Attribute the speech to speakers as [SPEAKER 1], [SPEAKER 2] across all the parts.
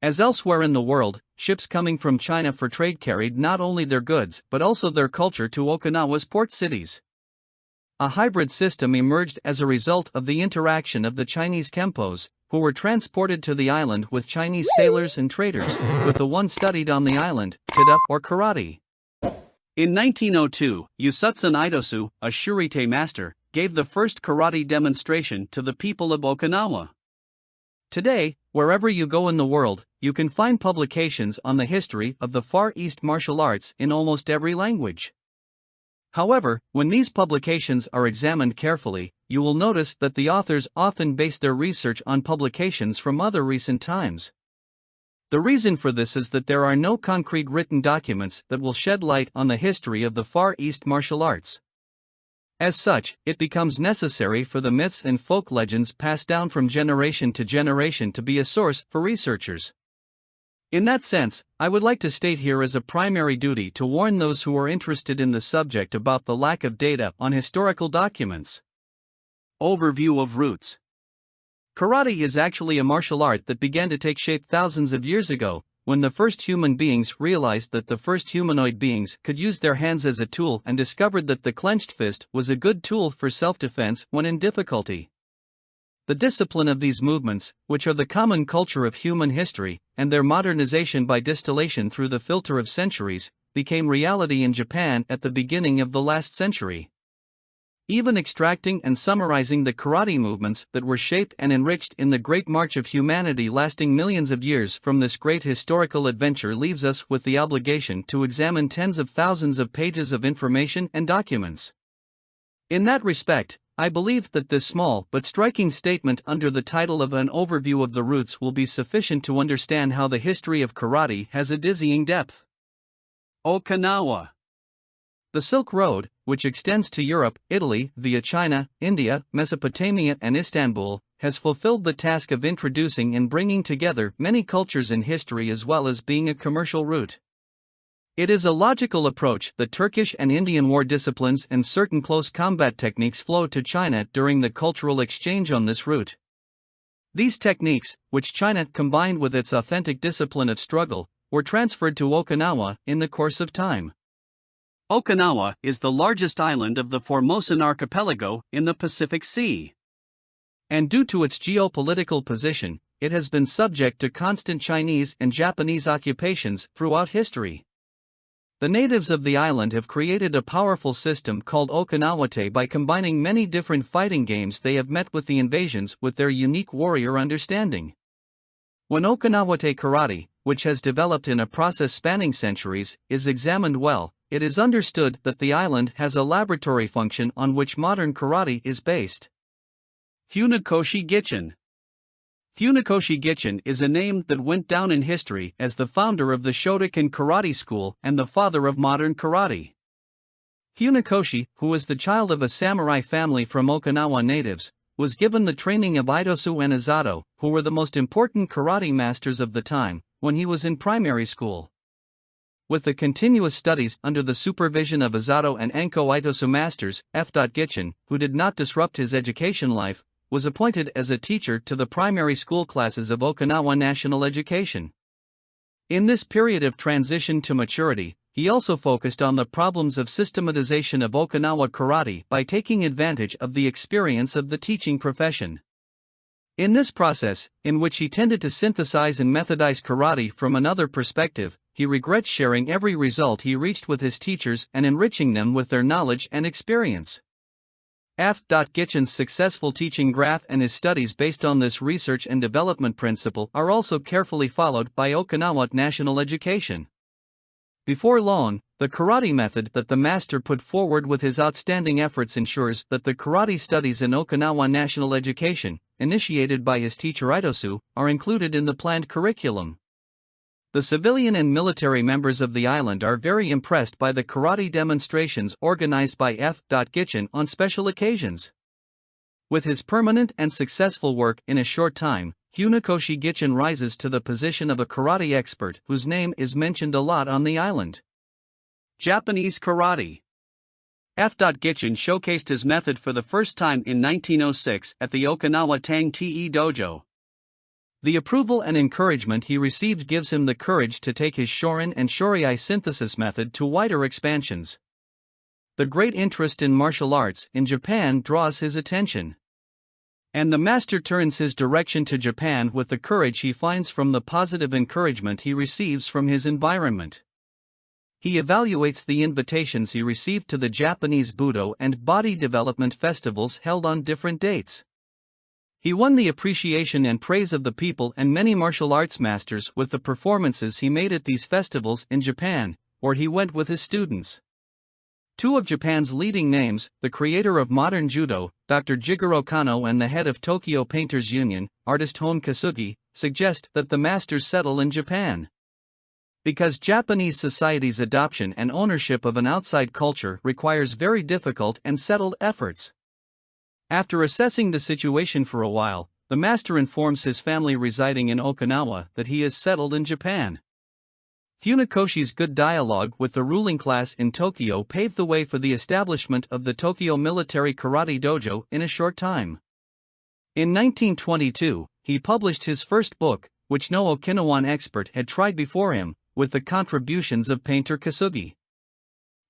[SPEAKER 1] As elsewhere in the world, ships coming from China for trade carried not only their goods but also their culture to Okinawa's port cities. A hybrid system emerged as a result of the interaction of the Chinese Kempos, who were transported to the island with Chinese sailors and traders, with the one studied on the island, Tada or karate. In 1902, Yusutsun Idosu, a shurite master, gave the first karate demonstration to the people of Okinawa. Today, wherever you go in the world, you can find publications on the history of the Far East martial arts in almost every language. However, when these publications are examined carefully, you will notice that the authors often base their research on publications from other recent times. The reason for this is that there are no concrete written documents that will shed light on the history of the Far East martial arts. As such, it becomes necessary for the myths and folk legends passed down from generation to generation to be a source for researchers. In that sense, I would like to state here as a primary duty to warn those who are interested in the subject about the lack of data on historical documents. Overview of roots. Karate is actually a martial art that began to take shape thousands of years ago, when the first human beings realized that the first humanoid beings could use their hands as a tool and discovered that the clenched fist was a good tool for self-defense when in difficulty. The discipline of these movements, which are the common culture of human history, and their modernization by distillation through the filter of centuries, became reality in Japan at the beginning of the last century. Even extracting and summarizing the karate movements that were shaped and enriched in the great march of humanity lasting millions of years from this great historical adventure leaves us with the obligation to examine tens of thousands of pages of information and documents. In that respect, I believe that this small but striking statement under the title of an overview of the roots will be sufficient to understand how the history of karate has a dizzying depth. Okinawa. The Silk Road, which extends to Europe, Italy, via China, India, Mesopotamia and Istanbul, has fulfilled the task of introducing and bringing together many cultures in history as well as being a commercial route. It is a logical approach that Turkish and Indian war disciplines and certain close combat techniques flowed to China during the cultural exchange on this route. These techniques, which China combined with its authentic discipline of struggle, were transferred to Okinawa in the course of time. Okinawa is the largest island of the Formosan archipelago in the Pacific Sea. And due to its geopolitical position, it has been subject to constant Chinese and Japanese occupations throughout history. The natives of the island have created a powerful system called Okinawate by combining many different fighting games they have met with the invasions with their unique warrior understanding. When Okinawate karate, which has developed in a process spanning centuries, is examined well, it is understood that the island has a laboratory function on which modern karate is based. Funakoshi Gichin. Funakoshi Gichin is a name that went down in history as the founder of the Shotokan Karate School and the father of modern karate. Funakoshi, who was the child of a samurai family from Okinawa natives, was given the training of Idosu and Izato, who were the most important karate masters of the time, when he was in primary school. With the continuous studies under the supervision of Izato and Enko Idosu masters, F. Gichin, who did not disrupt his education life, was appointed as a teacher to the primary school classes of Okinawa National Education. In this period of transition to maturity, he also focused on the problems of systematization of Okinawa karate by taking advantage of the experience of the teaching profession. In this process, in which he tended to synthesize and methodize karate from another perspective, he regrets sharing every result he reached with his teachers and enriching them with their knowledge and experience. F. Gichin's successful teaching graph and his studies based on this research and development principle are also carefully followed by Okinawa National Education. Before long, the karate method that the master put forward with his outstanding efforts ensures that the karate studies in Okinawa National Education, initiated by his teacher Idosu, are included in the planned curriculum. The civilian and military members of the island are very impressed by the karate demonstrations organized by F. Gichin on special occasions. With his permanent and successful work in a short time, Funakoshi Gichin rises to the position of a karate expert whose name is mentioned a lot on the island. Japanese Karate. F.Gichin showcased his method for the first time in 1906 at the Okinawa Tang Te Dojo. The approval and encouragement he received gives him the courage to take his Shorin and Shorei synthesis method to wider expansions. The great interest in martial arts in Japan draws his attention. And the master turns his direction to Japan with the courage he finds from the positive encouragement he receives from his environment. He evaluates the invitations he received to the Japanese Budo and Body Development Festivals held on different dates. He won the appreciation and praise of the people and many martial arts masters with the performances he made at these festivals in Japan, where he went with his students. Two of Japan's leading names, the creator of modern judo, Dr. Jigoro Kano, and the head of Tokyo Painters Union, artist Hon Kasugi, suggest that the masters settle in Japan. Because Japanese society's adoption and ownership of an outside culture requires very difficult and settled efforts. After assessing the situation for a while, the master informs his family residing in Okinawa that he is settled in Japan. Funakoshi's good dialogue with the ruling class in Tokyo paved the way for the establishment of the Tokyo Military Karate Dojo in a short time. In 1922, he published his first book, which no Okinawan expert had tried before him, with the contributions of painter Kasugi.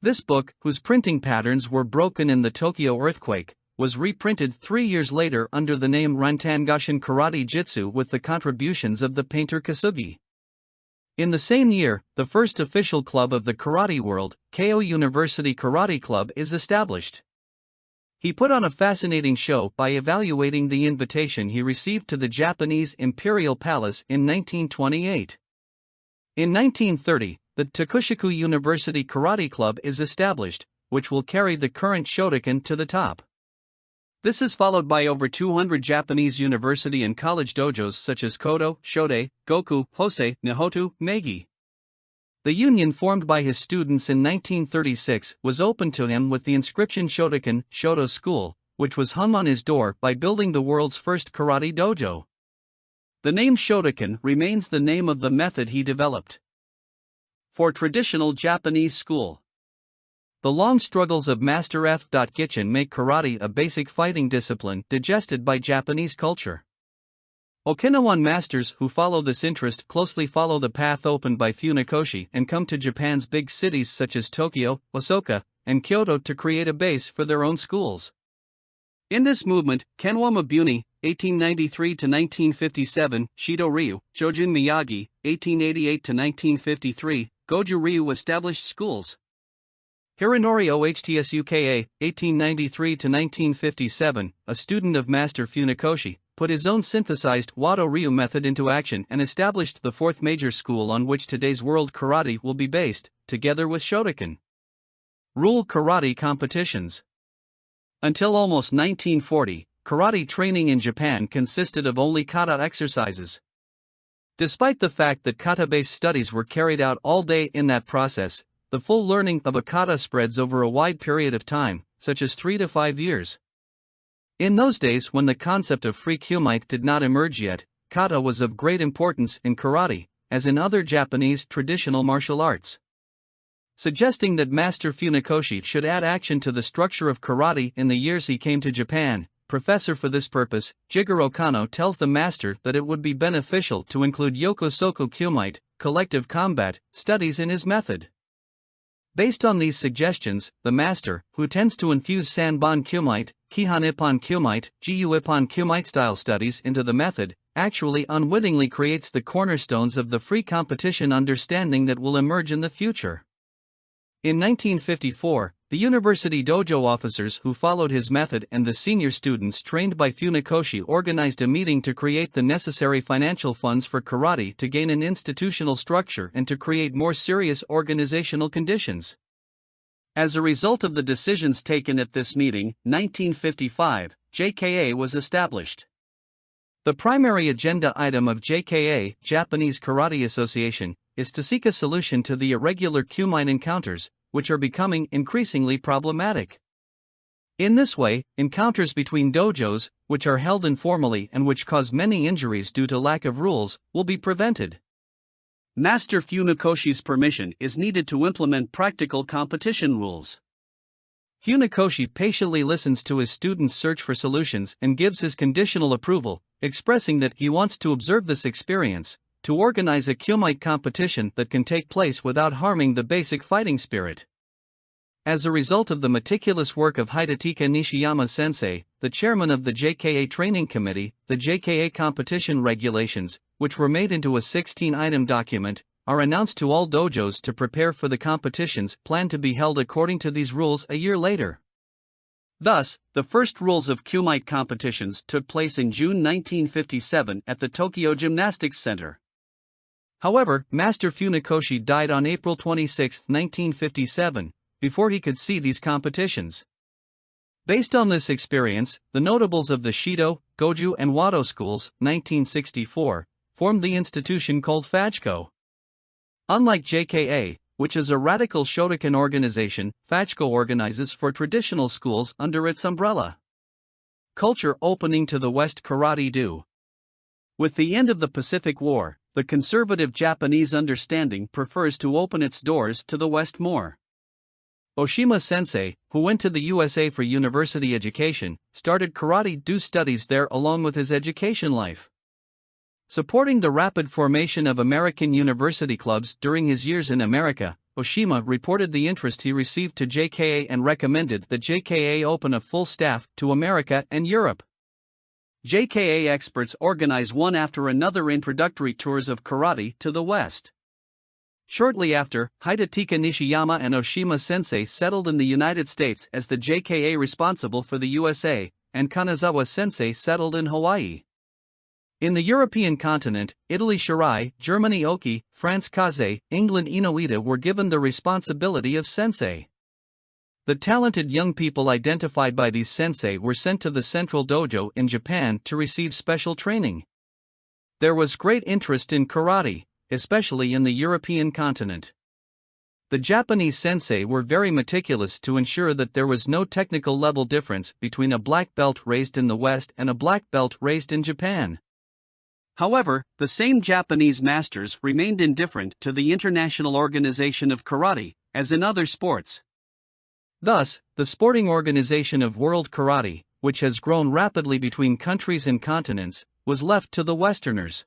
[SPEAKER 1] This book, whose printing patterns were broken in the Tokyo earthquake, was reprinted 3 years later under the name Rantangashin Karate Jitsu with the contributions of the painter Kasugi. In the same year, the first official club of the karate world, Keio University Karate Club, is established. He put on a fascinating show by evaluating the invitation he received to the Japanese Imperial Palace in 1928. In 1930, the Tokushiku University Karate Club is established, which will carry the current Shotokan to the top. This is followed by over 200 Japanese university and college dojos such as Kodo, Shode, Goku, Hosei, Nihotu, Meigi. The union formed by his students in 1936 was opened to him with the inscription Shotokan, Shoto School, which was hung on his door by building the world's first karate dojo. The name Shotokan remains the name of the method he developed. For traditional Japanese school. The long struggles of Master F.Gichin make karate a basic fighting discipline digested by Japanese culture. Okinawan masters who follow this interest closely follow the path opened by Funakoshi and come to Japan's big cities such as Tokyo, Osaka, and Kyoto to create a base for their own schools. In this movement, Kenwa Mabuni, 1893–1957, Shido Ryu, Shojin Miyagi, 1888–1953, Goju Ryu established schools. Hironori Ohtsuka, 1893–1957, a student of Master Funakoshi, put his own synthesized Wado Ryu method into action and established the fourth major school on which today's world karate will be based, together with Shotokan. Rule karate competitions. Until almost 1940, karate training in Japan consisted of only kata exercises. Despite the fact that kata-based studies were carried out all day in that process, the full learning of a kata spreads over a wide period of time, such as 3 to 5 years. In those days, when the concept of free kyumight did not emerge yet, kata was of great importance in karate, as in other Japanese traditional martial arts. Suggesting that Master Funakoshi should add action to the structure of karate in the years he came to Japan, professor for this purpose, Jigoro Kano tells the master that it would be beneficial to include yokosoku kyumight, collective combat, studies in his method. Based on these suggestions, the master, who tends to infuse Sanbon kyumight, Kihan Ippon kyumight, Jiu Ippon kyumight style studies into the method, actually unwittingly creates the cornerstones of the free competition understanding that will emerge in the future. In 1954, the university dojo officers who followed his method and the senior students trained by Funakoshi organized a meeting to create the necessary financial funds for karate to gain an institutional structure and to create more serious organizational conditions. As a result of the decisions taken at this meeting, 1955, JKA was established. The primary agenda item of JKA, Japanese Karate Association, is to seek a solution to the irregular kyumight encounters, which are becoming increasingly problematic. In this way, encounters between dojos, which are held informally and which cause many injuries due to lack of rules, will be prevented.
[SPEAKER 2] Master Funakoshi's permission is needed to implement practical competition rules.
[SPEAKER 1] Funakoshi patiently listens to his students' search for solutions and gives his conditional approval, expressing that he wants to observe this experience, to organize a Kyumight competition that can take place without harming the basic fighting spirit. As a result of the meticulous work of Hidetika Nishiyama sensei, the chairman of the JKA Training Committee, the JKA competition regulations, which were made into a 16-item document, are announced to all dojos to prepare for the competitions planned to be held according to these rules a year later.
[SPEAKER 2] Thus, the first rules of Kyumight competitions took place in June 1957 at the Tokyo Gymnastics Center.
[SPEAKER 1] However, Master Funakoshi died on April 26, 1957, before he could see these competitions. Based on this experience, the notables of the Shido, Goju and Wado schools, 1964, formed the institution called FAJKO. Unlike JKA, which is a radical Shotokan organization, FAJKO organizes for traditional schools under its umbrella. Culture opening to the West. Karate-do. With the end of the Pacific War, the conservative Japanese understanding prefers to open its doors to the West more. Oshima Sensei, who went to the USA for university education, started karate-do studies there along with his education life. Supporting the rapid formation of American university clubs during his years in America, Oshima reported the interest he received to JKA and recommended that JKA open a full staff to America and Europe. JKA experts organize one after another introductory tours of karate to the West. Shortly after, Hidetika Nishiyama and Oshima Sensei settled in the United States as the JKA responsible for the USA, and Kanazawa Sensei settled in Hawaii. In the European continent, Italy Shirai, Germany Oki, France Kaze, England Inoita were given the responsibility of sensei. The talented young people identified by these sensei were sent to the central dojo in Japan to receive special training. There was great interest in karate, especially in the European continent. The Japanese sensei were very meticulous to ensure that there was no technical level difference between a black belt raised in the West and a black belt raised in Japan.
[SPEAKER 2] However, the same Japanese masters remained indifferent to the international organization of karate, as in other sports.
[SPEAKER 1] Thus, the sporting organization of World Karate, which has grown rapidly between countries and continents, was left to the Westerners.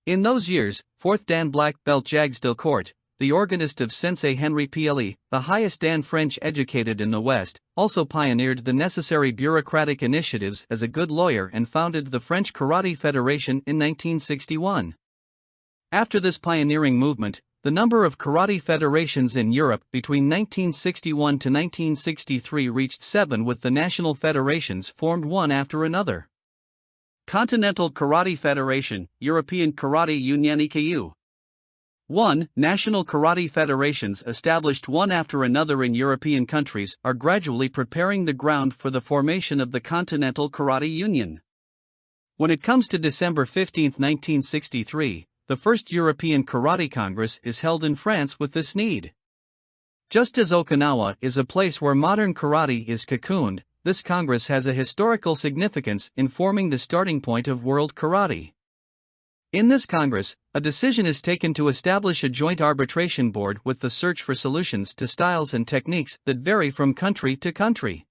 [SPEAKER 1] In those years, 4th Dan Black Belt J.DELCOURT, the organist of Sensei Henry Ple, the highest Dan French educated in the West, also pioneered the necessary bureaucratic initiatives as a good lawyer and founded the French Karate Federation in 1961. After this pioneering movement, the number of karate federations in Europe between 1961 to 1963 reached 7, with the national federations formed one after another.
[SPEAKER 2] Continental Karate Federation, European Karate Union EKU. 1. National karate federations established one after another in European countries are gradually preparing the ground for the formation of the Continental Karate Union. When it comes to December 15, 1963, the first European Karate Congress is held in France with this need. Just as Okinawa is a place where modern karate is cocooned, this Congress has a historical significance in forming the starting point of world karate. In this Congress, a decision is taken to establish a joint arbitration board with the search for solutions to styles and techniques that vary from country to country.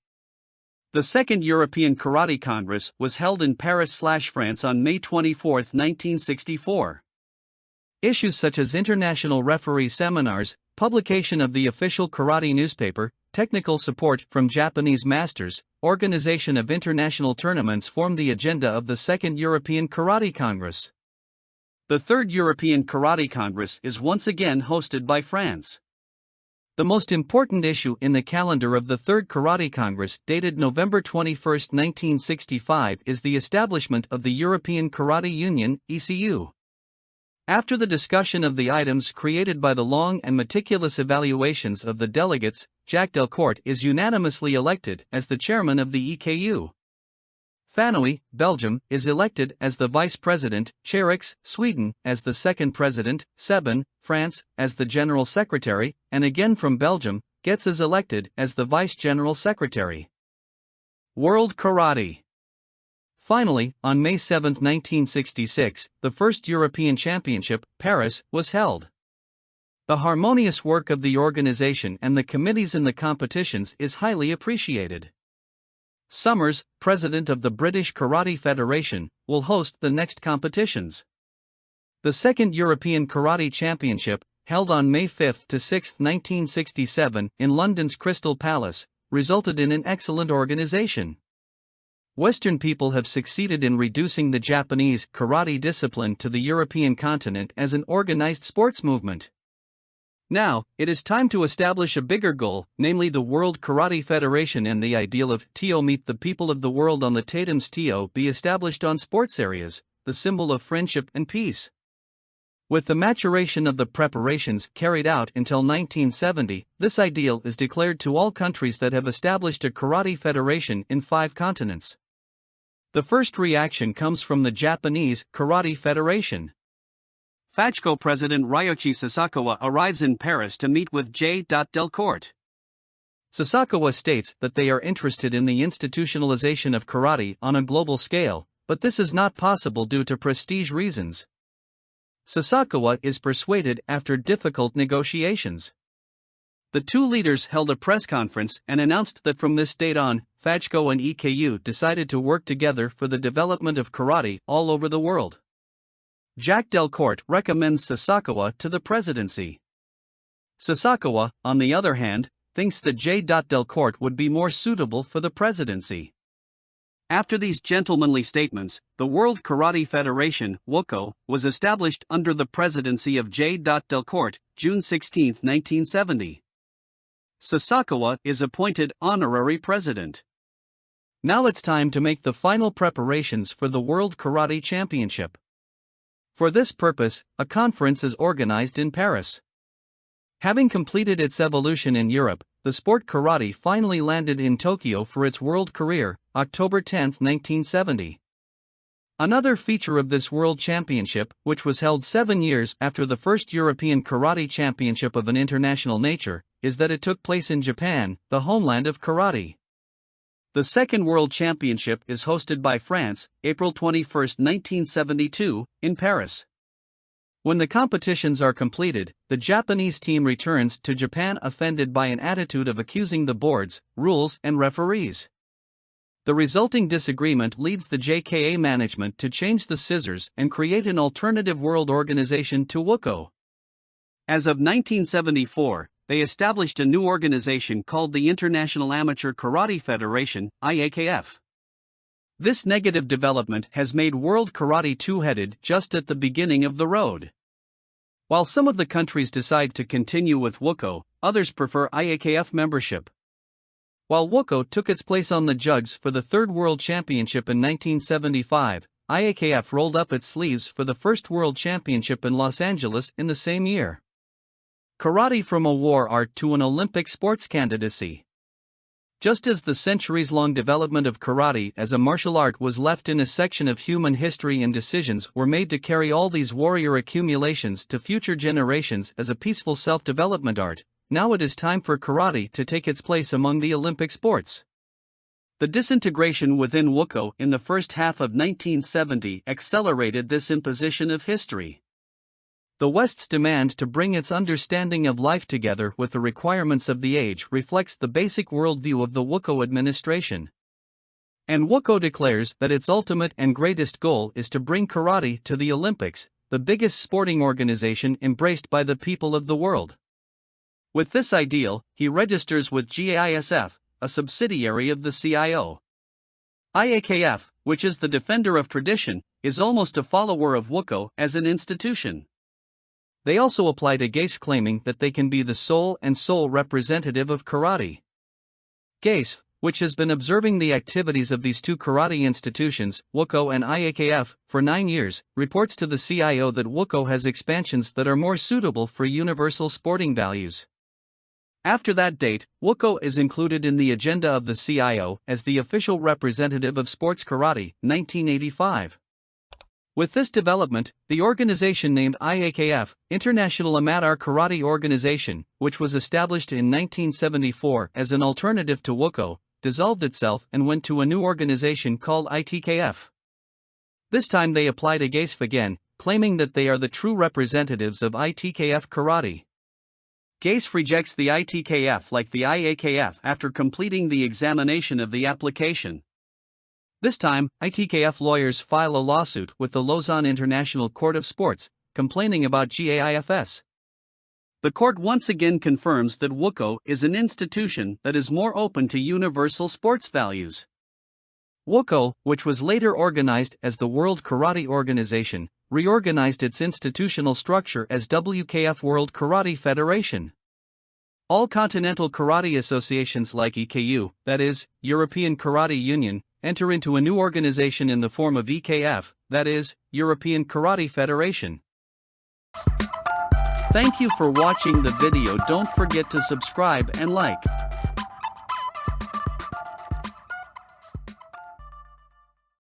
[SPEAKER 2] The Second European Karate Congress was held in Paris/France on May 24, 1964.
[SPEAKER 1] Issues such as international referee seminars, publication of the official karate newspaper, technical support from Japanese masters, organization of international tournaments form the agenda of the Second European Karate Congress. The Third European Karate Congress is once again hosted by France. The most important issue in the calendar of the Third Karate Congress, dated November 21, 1965, is the establishment of the European Karate Union, ECU. After the discussion of the items created by the long and meticulous evaluations of the delegates, J.DELCOURT is unanimously elected as the chairman of the EKU. Fanoy, Belgium, is elected as the vice president, Cherix, Sweden, as the second president, Sebin, France, as the general secretary, and again from Belgium, Getz is elected as the vice general secretary. World Karate. Finally, on May 7, 1966, the first European Championship, Paris, was held. The harmonious work of the organization and the committees in the competitions is highly appreciated. Summers, president of the British Karate Federation, will host the next competitions. The second European Karate Championship, held on May 5 to 6, 1967, in London's Crystal Palace, resulted in an excellent organization. Western people have succeeded in reducing the Japanese karate discipline to the European continent as an organized sports movement. Now, it is time to establish a bigger goal, namely the World Karate Federation, and the ideal of TO meet the people of the world on the TATEMS TO be established on sports areas, the symbol of friendship and peace. With the maturation of the preparations carried out until 1970, this ideal is declared to all countries that have established a karate federation in 5 continents. The first reaction comes from the Japanese Karate Federation.
[SPEAKER 2] FAJKO President Ryoichi Sasakawa arrives in Paris to meet with J.DELCOURT.
[SPEAKER 1] Sasakawa states that they are interested in the institutionalization of karate on a global scale, but this is not possible due to prestige reasons. Sasakawa is persuaded after difficult negotiations. The two leaders held a press conference and announced that from this date on, FAJKO and EKU decided to work together for the development of karate all over the world. J.DELCOURT recommends Sasakawa to the presidency. Sasakawa, on the other hand, thinks that J.DELCOURT would be more suitable for the presidency.
[SPEAKER 2] After these gentlemanly statements, the World Karate Federation (WUKO) was established under the presidency of J.DELCOURT, June 16, 1970. Sasakawa is appointed honorary president.
[SPEAKER 1] Now it's time to make the final preparations for the World Karate Championship. For this purpose, a conference is organized in Paris. Having completed its evolution in Europe, the sport karate finally landed in Tokyo for its world career, October 10, 1970. Another feature of this World Championship, which was held 7 years after the first European Karate Championship of an international nature, is that it took place in Japan, the homeland of karate.
[SPEAKER 2] The second World Championship is hosted by France, April 21, 1972, in Paris.
[SPEAKER 1] When the competitions are completed, the Japanese team returns to Japan offended by an attitude of accusing the boards, rules, and referees. The resulting disagreement leads the JKA management to change the scissors and create an alternative world organization to WUKO.
[SPEAKER 2] As of 1974, they established a new organization called the International Amateur Karate Federation, IAKF.
[SPEAKER 1] This negative development has made World Karate two-headed just at the beginning of the road. While some of the countries decide to continue with WUKO, others prefer IAKF membership. While WUKO took its place on the jugs for the Third World Championship in 1975, IAKF rolled up its sleeves for the First World Championship in Los Angeles in the same year. Karate from a war art to an Olympic sports candidacy. Just as the centuries-long development of karate as a martial art was left in a section of human history and decisions were made to carry all these warrior accumulations to future generations as a peaceful self-development art, now it is time for karate to take its place among the Olympic sports.
[SPEAKER 2] The disintegration within WUKO in the first half of 1970 accelerated this imposition of history.
[SPEAKER 1] The West's demand to bring its understanding of life together with the requirements of the age reflects the basic worldview of the WUKO administration. And WUKO declares that its ultimate and greatest goal is to bring karate to the Olympics, the biggest sporting organization embraced by the people of the world. With this ideal, he registers with GAISF, a subsidiary of the CIO. IAKF, which is the defender of tradition, is almost a follower of WUKO as an institution. They also apply to GAISF, claiming that they can be the sole representative of karate. GAISF, which has been observing the activities of these two karate institutions, WUKO and IAKF, for 9 years, reports to the CIO that WUKO has expansions that are more suitable for universal sporting values. After that date, WUKO is included in the agenda of the CIO as the official representative of sports karate, 1985. With this development, the organization named IAKF, International Amateur Karate Organization, which was established in 1974 as an alternative to WUKO, dissolved itself and went to a new organization called ITKF. This time they applied against again, claiming that they are the true representatives of ITKF karate. GASE rejects the ITKF like the IAKF after completing the examination of the application. This time, ITKF lawyers file a lawsuit with the Lausanne International Court of Sports, complaining about GAIFS. The court once again confirms that WUKO is an institution that is more open to universal sports values. WUKO, which was later organized as the World Karate Organization, reorganized its institutional structure as WKF World Karate Federation. All continental karate associations like EKU, that is, European Karate Union, enter into a new organization in the form of EKF, that is, European Karate Federation. Thank you for watching the video. Don't forget to subscribe and like.